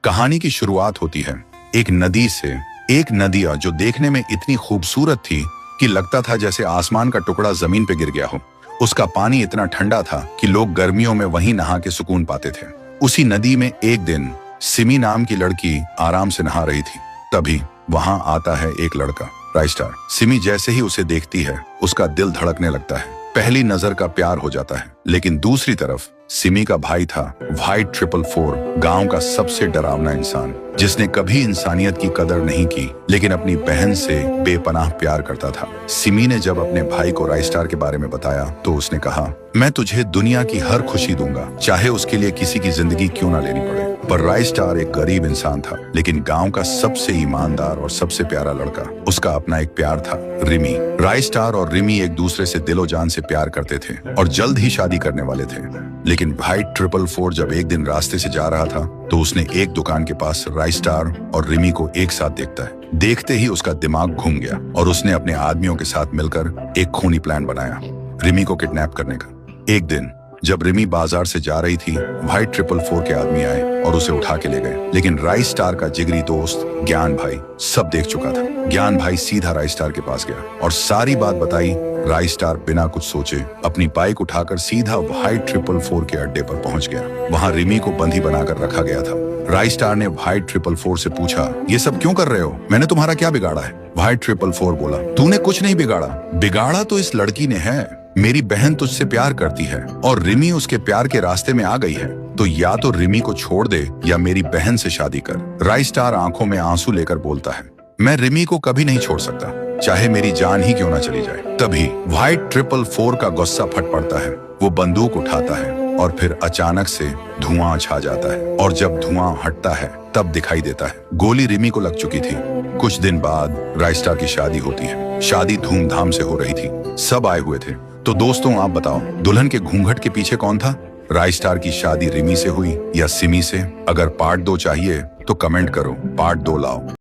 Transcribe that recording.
कहानी की शुरुआत होती है एक नदी से। एक नदिया जो देखने में इतनी खूबसूरत थी कि लगता था जैसे आसमान का टुकड़ा जमीन पे गिर गया हो। उसका पानी इतना ठंडा था कि लोग गर्मियों में वहीं नहा के सुकून पाते थे। उसी नदी में एक दिन सिमी नाम की लड़की आराम से नहा रही थी। तभी वहां आता है एक लड़का, राइस्टार। सिमी जैसे ही उसे देखती है उसका दिल धड़कने लगता है। पहली नजर का प्यार हो जाता है। लेकिन दूसरी तरफ सिमी का भाई था व्हाइट 444, गांव का सबसे डरावना इंसान, जिसने कभी इंसानियत की कदर नहीं की लेकिन अपनी बहन से बेपनाह प्यार करता था। सिमी ने जब अपने भाई को राइस्टार के बारे में बताया तो उसने कहा, मैं तुझे दुनिया की हर खुशी दूंगा, चाहे उसके लिए किसी की जिंदगी क्यों ना लेनी पड़े। पर राइस्टार एक गरीब इंसान था, लेकिन गांव का सबसे ईमानदार और सबसे प्यारा लड़का। उसका अपना एक प्यार था, रिमी। राइस्टार और रिमी एक दूसरे से दिलो जान से प्यार करते थे और जल्द ही शादी करने वाले थे। लेकिन भाई 444 जब एक दिन रास्ते से जा रहा था तो उसने एक दुकान के पास राइस्टार और रिमी को एक साथ देखता है। देखते ही उसका दिमाग घूम गया और उसने अपने आदमियों के साथ मिलकर एक खूनी प्लान बनाया, रिमी को किडनैप करने का। एक दिन जब रिमी बाजार से जा रही थी, व्हाइट 444 के आदमी आए और उसे उठा के ले गए। लेकिन राइस्टार का जिगरी दोस्त ज्ञान भाई सब देख चुका था। ज्ञान भाई सीधा राइस्टार के पास गया और सारी बात बताई। राइस्टार बिना कुछ सोचे अपनी बाइक उठाकर सीधा व्हाइट 444 के अड्डे पर पहुंच गया। वहां रिमी को बंदी बनाकर रखा गया था। राइस्टार ने व्हाइट 444 से पूछा, ये सब क्यों कर रहे हो? मैंने तुम्हारा क्या बिगाड़ा है? व्हाइट 444 बोला, तूने कुछ नहीं बिगाड़ा। बिगाड़ा तो इस लड़की ने है। मेरी बहन तुझसे प्यार करती है और रिमी उसके प्यार के रास्ते में आ गई है, तो या तो रिमी को छोड़ दे या मेरी बहन से शादी कर। राइस्टार आंखों में आंसू लेकर बोलता है, मैं रिमी को कभी नहीं छोड़ सकता, चाहे मेरी जान ही क्यों ना चली जाए। तभी व्हाइट 444 का गुस्सा फट पड़ता है। वो बंदूक उठाता है और फिर अचानक से धुआं छा जाता है और जब धुआं हटता है तब दिखाई देता है गोली रिमी को लग चुकी थी। कुछ दिन बाद राइस्टार की शादी होती है। शादी धूमधाम से हो रही थी, सब आए हुए थे। तो दोस्तों आप बताओ, दुल्हन के घूंघट के पीछे कौन था? राइस्टार की शादी रिमी से हुई या सिमी से? अगर पार्ट 2 चाहिए तो कमेंट करो, पार्ट 2 लाओ।